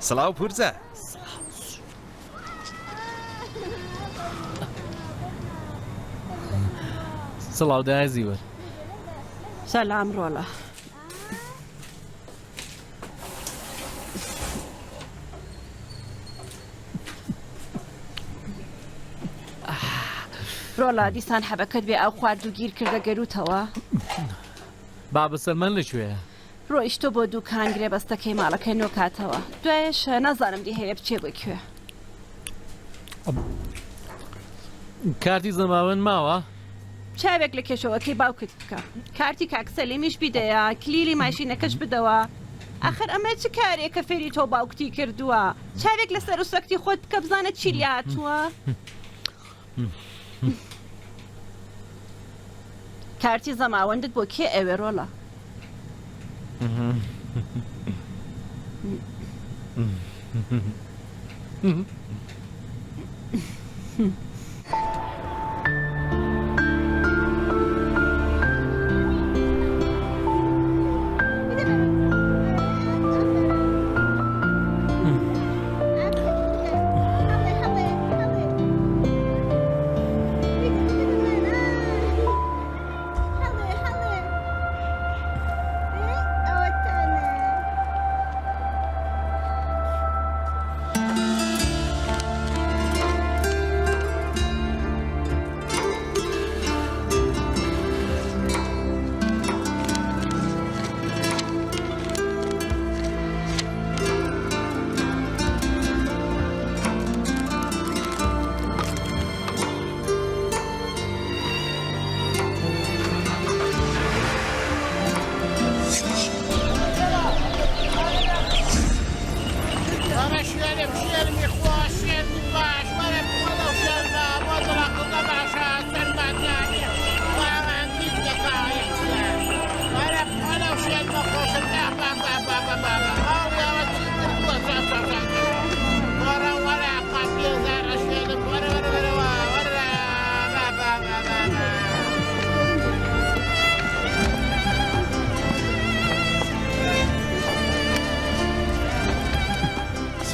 سڵاو پورزە. سڵاو دای زیوەر. سلام ڕۆڵە. ڕۆڵە دیسان حەبەکەت بێ ئەو خوارد و گیر کردە گەروتەوە. بابە سەلمان لەکوێیە؟ ڕۆیشتۆ بۆ دووکان گرێبەستەکەی ماڵەکەی نۆکاتەوە. دوایش نازانم دی هەیە بچێ بکوێ. کارتی زەماوەند ماوە؟ چاوێک لە کێشەوەکەی باوکت بکە. کارتی کاکسەلیمیش بیدەیە، کلیلی ماشینەکەش بدەوە. ئەخر ئەمە چ کارێکە فێری تۆ باوکتی کردووە؟ چاوێک لە سەر و سەکتی خۆت بکە بزانە چی لێ هاتووە. کارتی زەماوەندت بۆ کێ ئەوێ ڕۆڵە؟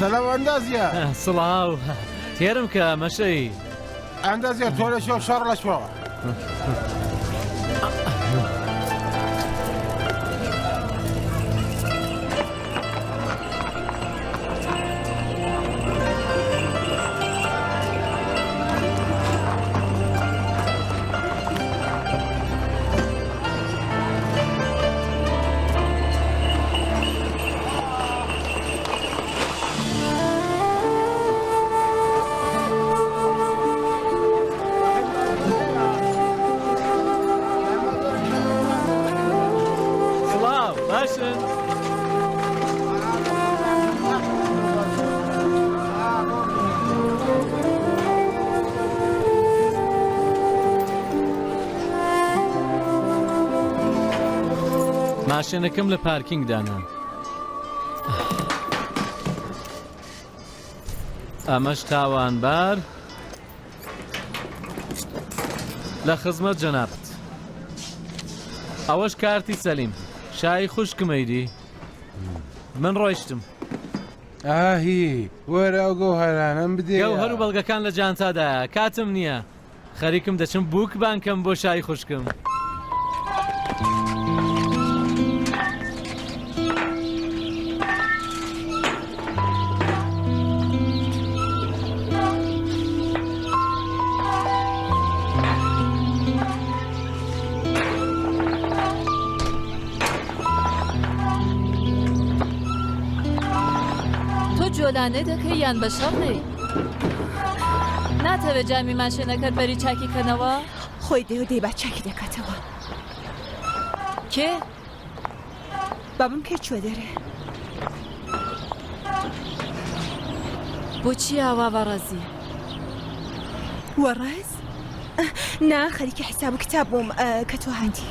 سلام ئەندازیە. سڵاو تێرم کە مەشەی ئەندازیە تۆ لە شێو شەڕ لە شۆ. ماشێنەکەم لە پارکینگدانە. ئەمەش تاوانبار لە خزمەت جەنابەت. ئەوەش کارتی سەلیم. شای خوشکمەیدی. من ڕۆیشتم. ئاهی وەرە ئەو گەوهەرانەم بدێ. گەوهەر و بەڵگەکان لە جانتادایە. کاتم نییە. خەریکم دەچم بووک بانکەم بۆ شای خوشکم. جۆلانێ دەکەی یان بە شەڕێ؟ ناتەوێت جامی ماشێنەکەت بەری چاکی کەنەوە؟ خۆی دەی با چاکی دەکاتەوە. کێ؟ بابم کێ چوە دەرێ؟ بۆچی ئاوا بەڕەزی؟ وەڕەز؟ نا خەریکە حساب و کتاب بووم کە تۆ هاتی.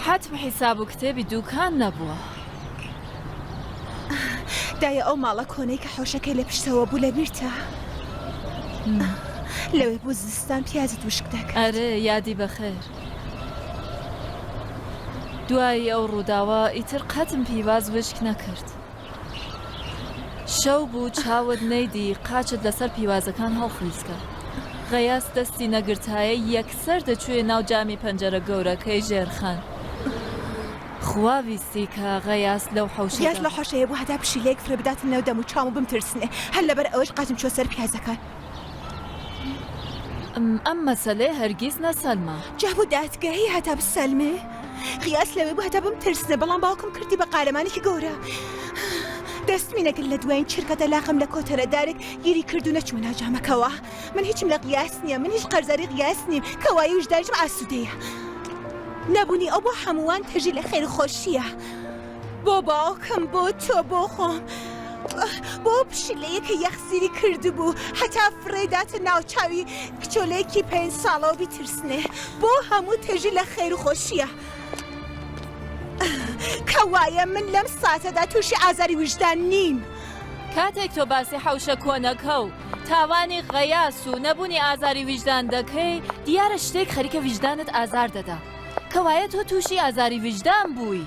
حتم حیساب و کتێبی دووکان نەبووە. دایە ئەو ماڵە کۆنەی کە حەوشەکەی لە پشتەوە بوو لە بیرتە لەوێ بۆ زستان پیازت وشک دەکات. ئەرێ یادی بەخێر. دوای ئەو ڕووداوە ئیتر قەتم پیواز وشک نەکرد. شەو بوو چاوت نەیدی قاچت لەسەر پیوازەکان هەڵخلیسکە. غەیاس دەستی نەگرتایە یەکسەر دەچوێ ناو جامی پەنجەرە گەورەکەی ژێرخان. خوا ویستی کە غەیاس لەو یاس لە حەوشەدا حەوشەیە بوو هەتا پشیلەیەک فرە بداتن نەو دەم و چاو و بمترسنێ هەر لەبەر ئەوەش قاتم چۆ سەر پیازەکان. ئەم مەسەلەی هەرگیز نەسەلمە. جا بوو دادگاهی هەتا بسەلمێ قیاس لەوێ بوو هەتا بمترسنێ بەڵام باوکم کردی بە قارەمانێکی گەورە. دەستمی نەگرت لە دوایین چرکەتە لاقم لە کۆتەرەدارێک گیری کرد و نەچوە ناو جامەکەوە. من هیچم لە قیاس نییە، من هیچ قەرزاری قیاس نیم، کەوایی وژدانیشم ئاسوودەیە. نەبوونی ئەو بۆ هەمووان تەژی لە خێر خۆشیە. بۆ باوکم، بۆ تۆ، بۆ خۆم، بۆ پشیلەیە کە یەخزیری کردبوو هەتا فڕێداتە ناوچاوی کچۆلەیەکی 5 ساڵەوە بیترسنێ. بۆ هەموو تەژی لە خێر خۆشیە. کەوایە من لەم ساتەدا تووشی ئازاری وژدان نیم. کاتێک تۆ باسی حەوشە کۆنەکە و تاوانی غەیاس و نەبوونی ئازاری ویژدان دەکەی دیارە شتێک خەریکە ویژدانت ئازار دەدا. کەوایە تۆ تووشی ئازاری ویژدان بووی.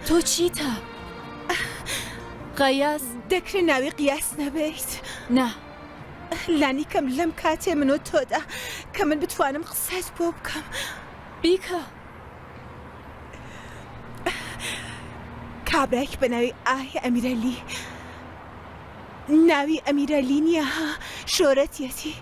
تۆ چیتە؟ غەیاس دەکرێت ناوی قیاس نەبێت. نا لانی کەم لەم کاتێ من و تۆدا کە من بتوانم قسەت بۆ بکەم. بیکە. کابراایك بە ناوی ئاهی ئەمیرەلی. ناوی ئەمیرەلی نییە ها، شۆرەتیەتی.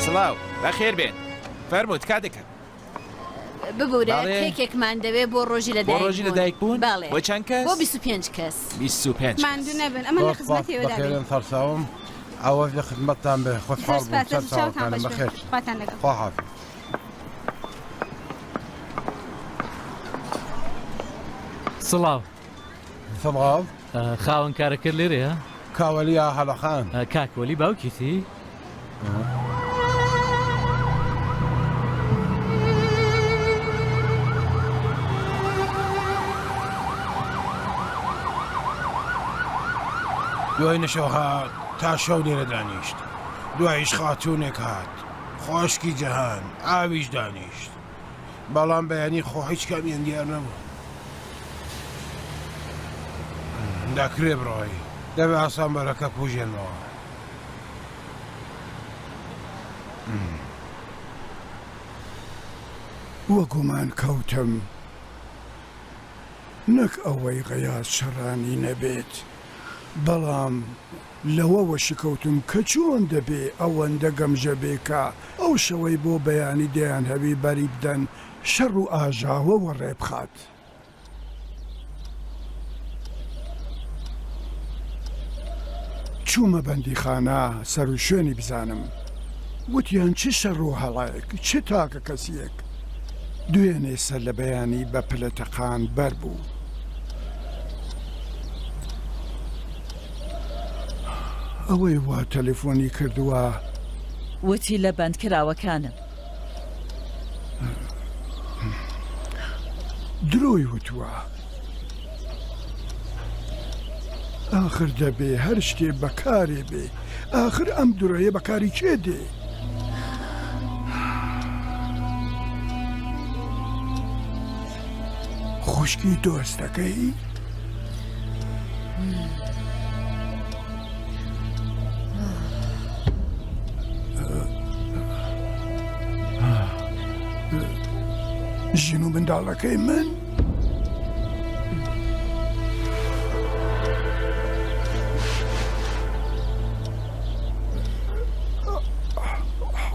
سڵاو بەخێر بێن فەرمووت کاتێکە ببوورە باڵێ. کێکێکمان دەوێت بۆ ڕۆژی بۆ ڕۆژی لەدایک بوون باڵێ بۆ چەند کەس بۆ 25 کەس 25 ماندوو نەبن ئەمە لە خزمەتێوە دابێت. بەخێرن سەرساوم ئەوە لە خدمەتتان بێ خۆشحاڵ بووم سەر ساوەکانم بەخێر. خواتان لەگەڵ. خواحافظ. سڵاو سڵاو خاوەن کارەکرد لێرەیە؟ کاوەلیە هەڵەخان. کاکوەلی باوکیتی؟ دوای نەشەو هات تا شەو لێرە دانیشت. دوایش خاتوونێک هات خۆشکی جەهان ئاویش دانیشت. بەڵام بەیانی خۆ هیچ کامیان دیار نەبوو. دەکرێ بڕۆی دەبێ ئاسان بەرەکە پوژێنەوە. وەگومان کەوتم نەک ئەوەی غەیاس شەڕانی نەبێت، بەڵام لەوەوە شکەوتم کە چۆن دەبێ ئەوەندە گەمژە بێکە ئەو شەوەی بۆ بەیانی دەیان هەوی بەری بدەن شەڕ و ئاژاوەوە ڕێبخات. چوومە بەندیخانە سەر و شوێنی بزانم وتیان چ شەڕ و هەڵایەک چ تاکە کەسیەک. دوێنێ سەر لە بەیانی بە پلەتەقان بەر بوو. ئەوەی وا تەلەفۆنی کردووە وتی لە بەندکراوەکانم. درۆی وتووە ئاخر دەبێ هەر شتێ بەکارێ بێ. ئاخر ئەم درۆیە بەکاری کێ دێ؟ خوشکی دۆستەکەی؟ ژین و منداڵەکەی من؟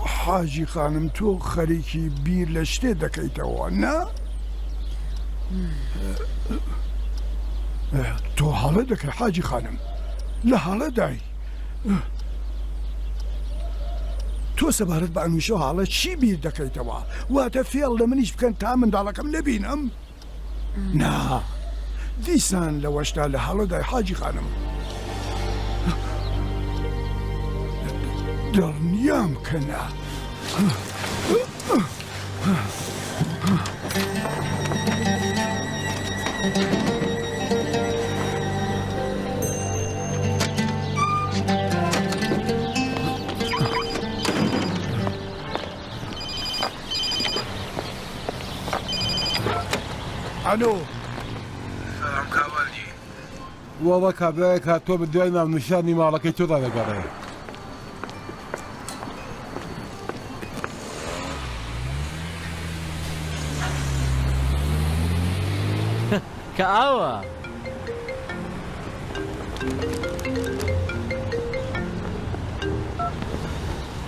حاجی خانم تۆ خەریکی بیر لە شتێ دەکەیتەوە نا؟ تۆ هەڵە دەکەی حاجی خانم لە هەڵەدای تۆ تۆ سەبارەت بە ئەنوشە حاڵە چی بیر دەکەیتەوە واتە فێڵ لە منیش بکەن تا منداڵەکەم نەبینم نا دیسان لەوەشتا لە هەڵەدای حاجی خانم دڵنیام کەنا ئەلۆ سەلام کاوەڵی وەڵە کابراایە کا تۆ بە دوای ناونیشانی ماڵەکەی تۆدا دەگەڕێ کە ئاوە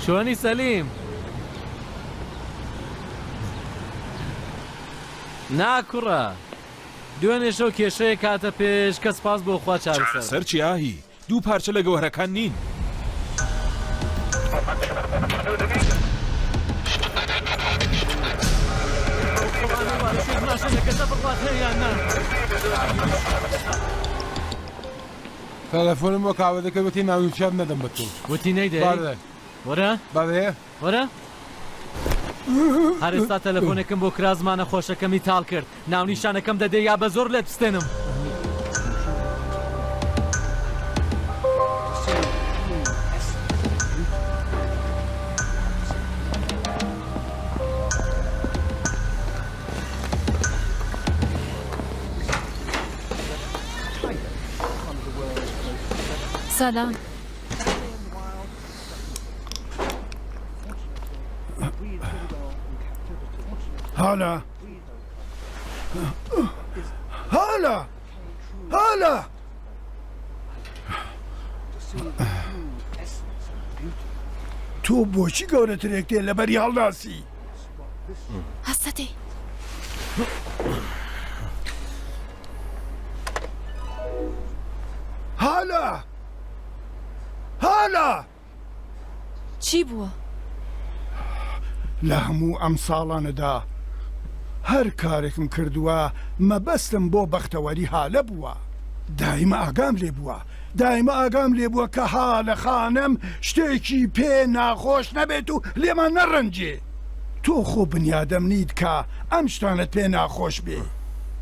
چۆنی سەلیم ناکوڕە دوێنێ شەو کێشەیە کاتە پێش کە سپاس بۆ خوا چارەسەر سەر چی ئاهی دوو پارچە لە گەوهرەکان نین تەلەفۆنم بۆ کاوەدەکە وتی ناونیشان نەدەم بە تۆ وتی نەیدەی وەرە بەڵێ وەرە هەر ئێستا تەلەفۆنێکم بۆ کرا زمانە خۆشەکەمی تاڵ کرد ناونیشانەکەم دەدەی یا بە زۆر لێت بستێنم سلام هالا هالا هالا تۆ بۆچی گەورەترێک تێ لەبەری هەڵناسی هەستەدەی هالا هالا چی بووە؟ لە هەموو ئەم ساڵانەدا هەر کارێکم کردووە مەبەستم بۆ بەختەوەری هالە بووە دایمە ئاگام لێ بووە دایمە ئاگام لێ بووە کە هالە خانم شتێکی پێ ناخۆش نەبێت و لێمان نەڕەنجێ تۆ خۆ بنیادەم نیت کە ئەم شتانت پێ ناخۆش بێ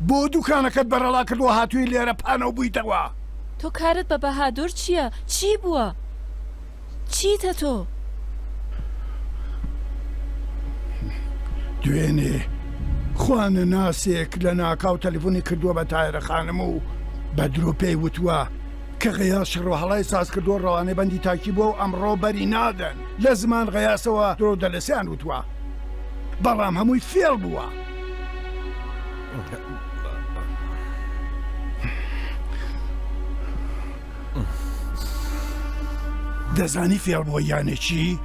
بۆ دوکانەکەت بەرەڵا کردووە هاتووی لێرە پانەو بوویتەوە تۆ کارت بە بەهادور چییە؟ چی بووە؟ چیتە تۆ؟ دوێنێ خوانە ناسێک لە ناکاو تەلیفۆنی کردووە بە تایرە خانم و بە درۆ پێی وتووە کە غەیاس شڕۆهەڵای ساز کردووە ڕەوانەی بەندی تاکی بووە و ئەمڕۆ بەری نادەن لە زمان غەیاسەوە درۆ دەلەسیان وتووە بەڵام هەمووی فێڵ بووە دەزانی فێڵ بووە یانە چی؟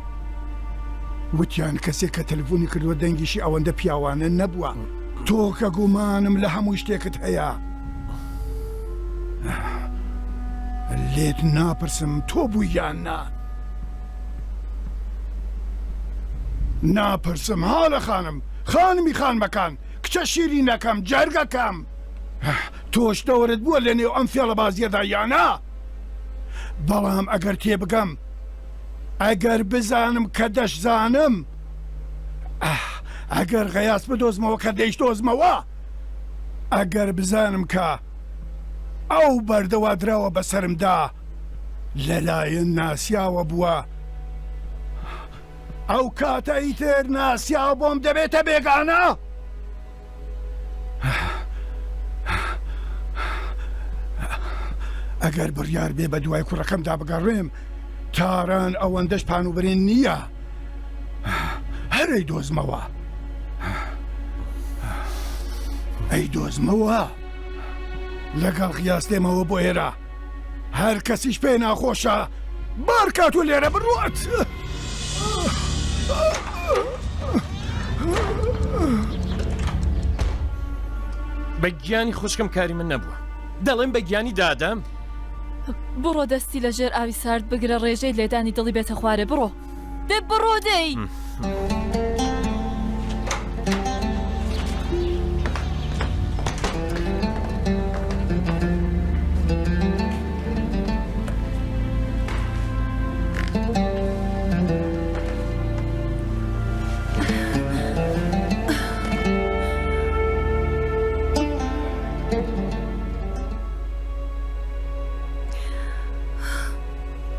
وتیان کەسێک کە تەلفۆنی کردووە دەنگیشی ئەوەندە پیاوانە نەبووە تۆ کە گومانم لە هەموو شتێکت هەیە لێت ناپرسم تۆ بوو یان نا ناپرسم هاڵە خانم خانمی خانمەکان کچە شیرینەکەم جەرگەکەم تۆش دەوەرت بووە لە نێو ئەم فێڵە بازیەدا یانە بەڵام ئەگەر تێبگەم ئەگەر بزانم کە دەشزانم ئەگەر غەیاس بدۆزمەوە کە دەیشتۆزمەوە ئەگەر بزانم کە ئەو بەردەوا دراوە بەسرمدا لەلایەن ناسیاوە بووە ئەو کاتە ئیتر ناسیاوە بۆم دەبێتە بێگانە ئەگەر بڕیار بێ بە دوای کوڕەکەمدا بگەڕێم تاران ئەوەندەش پانوبرێن نییە هەرەی دۆزمەوە ئەی دۆزمەوە لەگەڵ خیاستێمەوە بۆ ئێرە هەر کەسیش پێ ناخۆشە بارکات و لێرە بڕوات بە گیانی خوشکم کاری من نەبووە دەڵێن بە گیانی دادەم بڕۆ دەستی لە ژێر ئاوی سارد بگرە ڕێژەی لێدانی دڵی بێتە خوارێ بڕۆ دێ بڕۆ دەی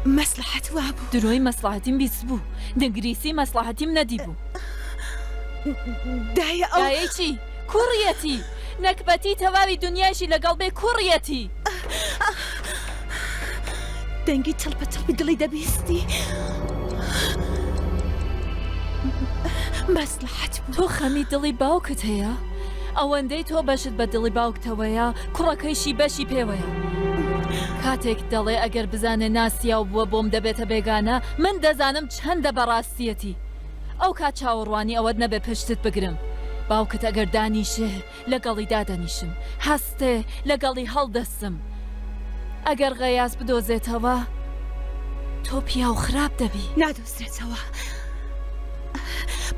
مەسلحەت وا بوو درۆی مەسلحەتیم بیست بوو دەنگریسی مەسلحەتیم نەدی بوو دایە ئەو دایە چی کوڕیەتی نەکبەتی تەواوی دنیاشی لەگەڵ بێ کوڕیەتی دەنگی تڵپە تڵپی دڵی دەبیستی مەسلحەت بوو تۆ خەمی دڵی باوکت هەیە ئەوەندەی تۆ بەشت بە دڵی باوکتەوەیە کوڕەکەیشی بەشی پێوەیە کاتێک دەڵێ ئەگەر بزانێ ناسیا و بووە بۆم دەبێتە بێگانە من دەزانم چەندە بەڕاستیەتی ئەو کات چاوەڕوانی ئەوەت نەبێ پشتت بگرم باوکت ئەگەر دانیشێ لەگەڵی دادەنیشم هەستێ لەگەڵی هەڵدەستم ئەگەر غەیاس بدۆزێتەوە تۆ پیا و خراپ دەبی نادۆزرێتەوە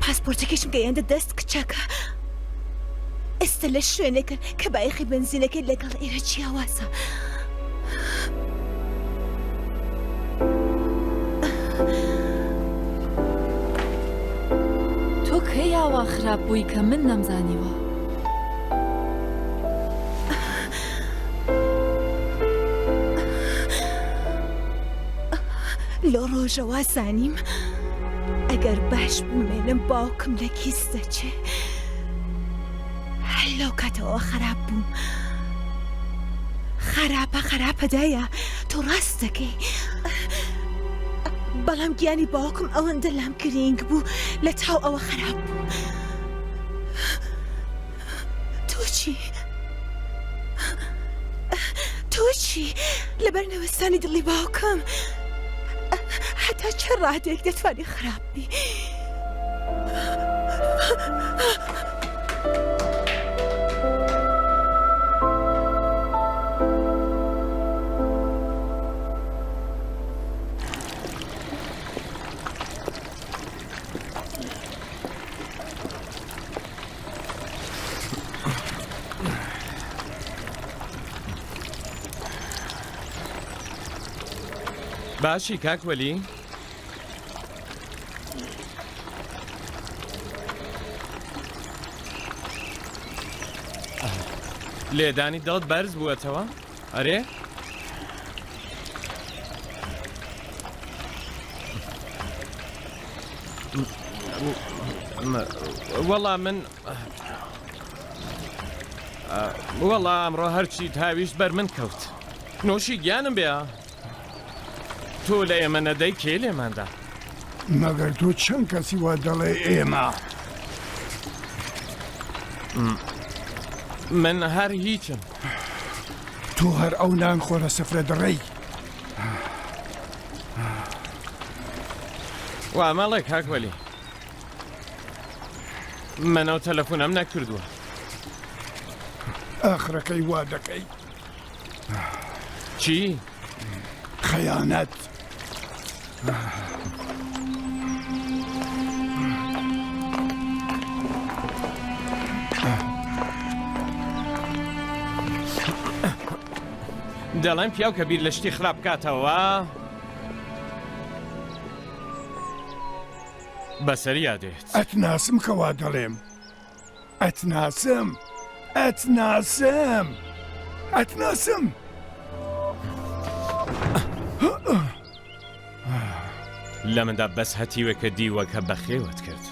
پاسپۆرتەکەشم گەیاندە دەست کچەکە ئێستا لە شوێنێکن کە بایەخی بنزینەکەی لەگەڵ ئێرە چیاوازە تۆ کەی ئاوا خراپ بووی کە من نەمزانیوە لۆ ڕۆژەوە زانیم ئەگەر باش بمێنم باوکم لە کیس دەچێ هەر لەو کاتەوە خراپ بووم خراپەدایە تۆ ڕاست دەکەی بەڵام گیانی باوکم ئەوەندە لام گرنگ بوو لە تاو ئەوە خراپ بوو تۆ چی لەبەر نەوەستانی دڵی باوکم حتا چه ڕادێک دەتوانی خراپ بی باشی کاک وەلی لێدانی دڵت بەرز بووەتەوە ئەرێ وەڵا من وەڵا ئەمڕۆ هەرچی هاویشت بەر من کەوت نۆشی گیانم بێ تۆ لە ئێمە نەدەی کێ لێماندا مەگەر تۆ چەند کەسی وا دەڵێ ئێمە من هەر هیچم تۆ هەر ئەو نان خۆرە سفرە دڕێی وا مەڵێ کاک وەلی منەو تەلەفۆنەم نەکردووە ئاخرەکەی وا دەکەی چی؟ خەیانەت دەڵێن پیاو کە بیر لە شتی خراپ بکاتەوە بەسەری یادێت ئەتناسم کەوا دەڵێم ئەتناسم لە مندا بەس هەتیوە کە دیوەکە بەخێوت کرد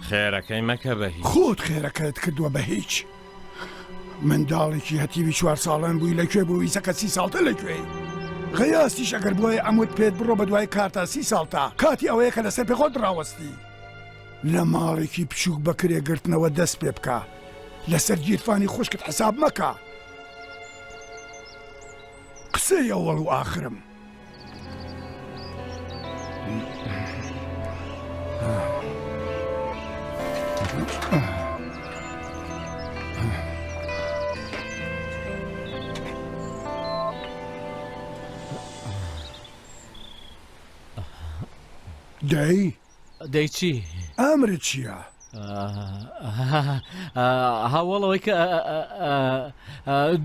خێرەکەی مەکە بە هیچ خۆت خێرەکەت کردووە بە هیچ منداڵێکی هەتیوی 4 ساڵان بووی لەکوێ بوو ویسەکە 30 ساڵتە لەکوێ غەیاستیش ئەگەر بڵێ ئەموت پێت بڕۆ بە دوای کارتا 30 ساڵتا کاتی ئەوەیە کە لەسەر پێ خۆت ڕاوەستی لە ماڵێکی بچووک بەکرێگرتنەوە دەست پێ بکە لەسەر گیرفانی خوشکت حساب مەکە قسەی ئەوەڵ و ئاخرم دەی چی؟ ئەمرت چییە؟ هاوڵەوەی کە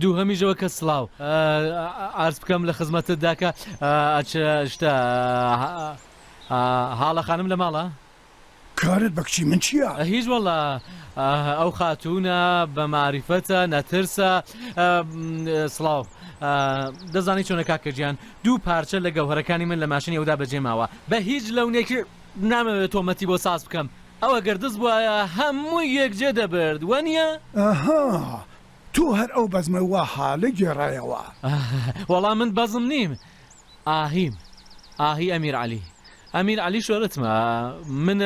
دوو هەمیژەوە کە سلااو ئارز بکەم لە خزمەتتدا کە شتە حاڵە خانم لە ماڵە؟ کارت بە کچی من چییە؟ هیچ وەڵا ئەو خاتوونە بە معریفەتە نەترسە سلااو دەزانی چۆنە کاکەجیان دوو پارچە لە گەوهرەکانی من لە ماشینی ئەودا بەجێماوە بە هیچ لەونێکی نامەوێت تۆمەتی بۆ ساز بکەم ئەوە گەردز بووە هەموو یەکجێ دەبرد وەنیە؟ ئەها تۆ هەر ئەو بەزمە وا حالە گێڕایەوە وەڵام من بەزم نیم ئاهی ئەمیر عەلی ئەمیر عەلی شۆرتمە من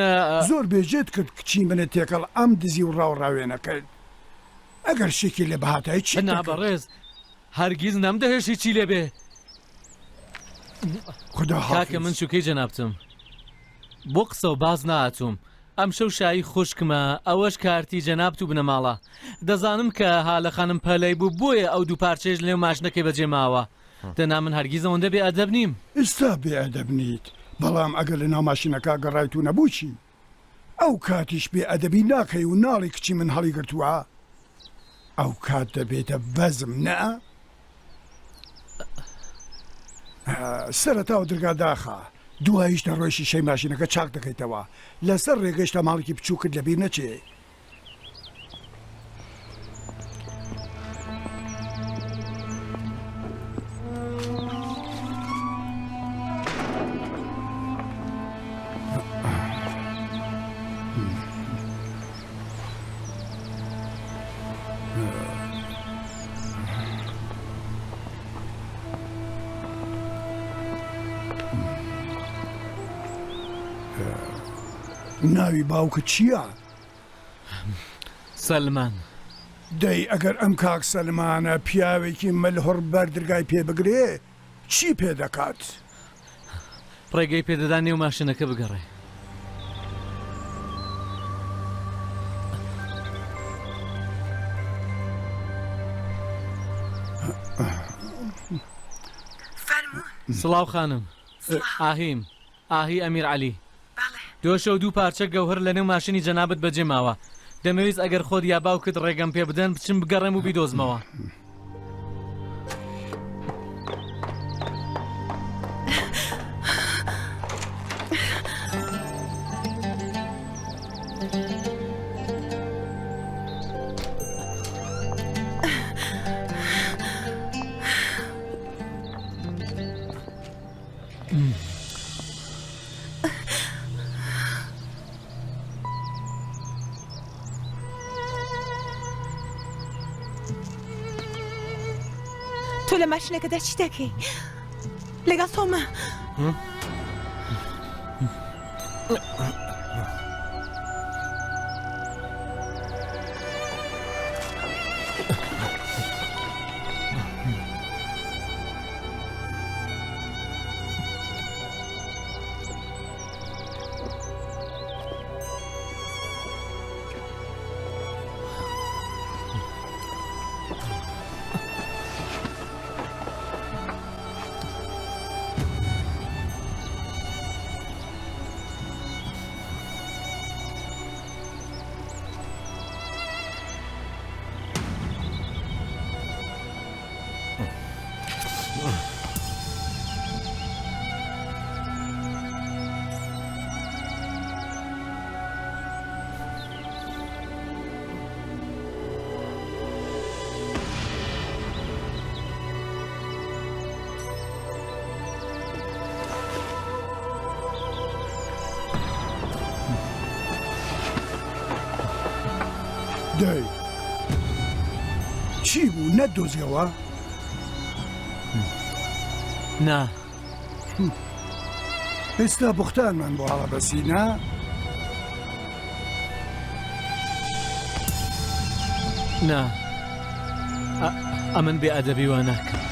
زۆر بێژێت کرد کچی منە تێکەڵ ئەم دزی و ڕاوڕاوێنە کرد ئەگەر شێکی لێ بەهاتای چی نابەڕێز هەرگیز نەمدەهێشی چی لێبێ خدا کاکە من شوکەی جەنابتم بۆ قسە و باز نهاتووم ئەم شەو شایی خوشکمە ئەوەش کارتی جەنابت و بنەماڵە دەزانم کە هالە خانم پەلەی بوو بۆیە ئەو دوو پارچێژ لێو ماشنەکەی بەجێ ماوە دەنا من هەرگیزەوەندە بێ ئەدەب نیم ئێستا بێ ئەدەب نیت بەڵام ئەگەر لە ناوماشینەکە گەڕایت و نەبوو چی ئەو کاتیش بێ ئەدەبی ناکەی و ناڵی کچی من هەڵی گرتووە ئەو کات دەبێتە بەزم نە سەرەتاوە دەرگاداخە دواییش دەڕۆیشی شەی ماشینەکە چاک دەکەیتەوە لەسەر ڕێگەشتە ماڵێکی بچووکت لەبیر نەچێ ناوی باوکە چییە؟ سەلمان دەی ئەگەر ئەم کاک سەلمانە پیاوێکی مەلهۆڕ بەردرگای پێ بگرێ چی پێ دەکات؟ ڕێگەی پێدەدا نێو ماشینەکە بگەڕێ سڵاو خانم ئاهی ئەمیر عەلی دۆشە و دوو پارچە گەوهر لە نێو ماشینی جەنابەت بەجێ ماوە دەمەویست ئەگەر خۆت یا باوکت ڕێگەم پێ بدەن بچم بگەڕێم و بیدۆزمەوە تۆ لە ماشینەکەدا چی دەکەی؟ لەگەڵ تۆمە دەی چی بوو نەدۆزیەوە؟ نا ئێستا بوختانمان بۆ هەڵە بەسی نا؟ نا ئەمن بێ ئەدەبی وا ناکەم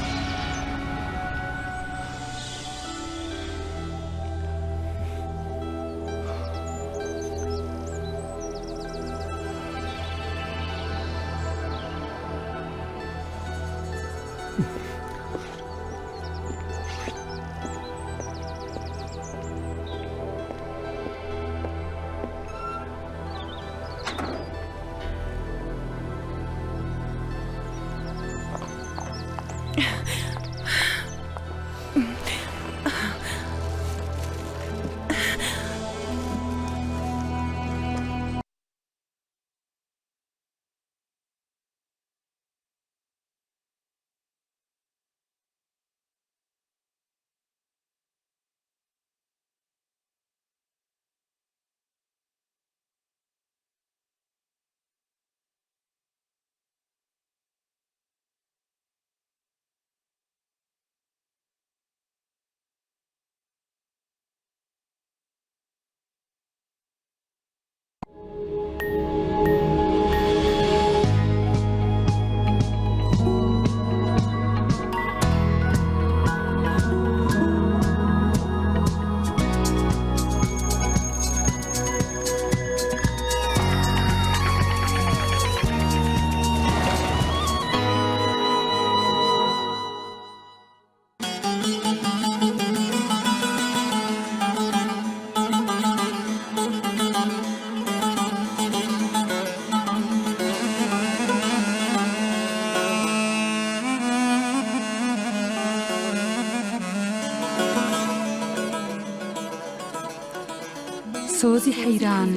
سۆزی حەیران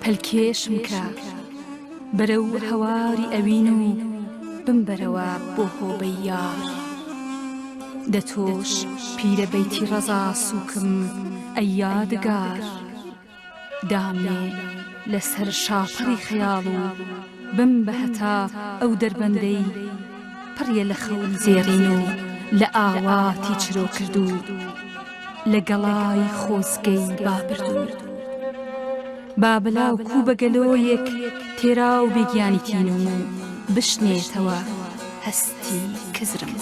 پەلکێشم کە بەرەو هەواری ئەوین و بمبەرەوە بۆ هۆبەی یار دەتۆش پیرە بەیتی ڕەزا سووکم ئەی یادگار دامێ لەسەر شاپەڕی خەیاڵ و بم بە هەتا ئەو دەربەندەی پڕیە لە خەون زێڕین و لە ئاواتی چرۆ کردو لە گەڵای خۆزگەی بابردوو بابلاو کوو بەگەلۆیەک تێرا و بێگیانی تینم و بشنێتەوە هەستی کزرم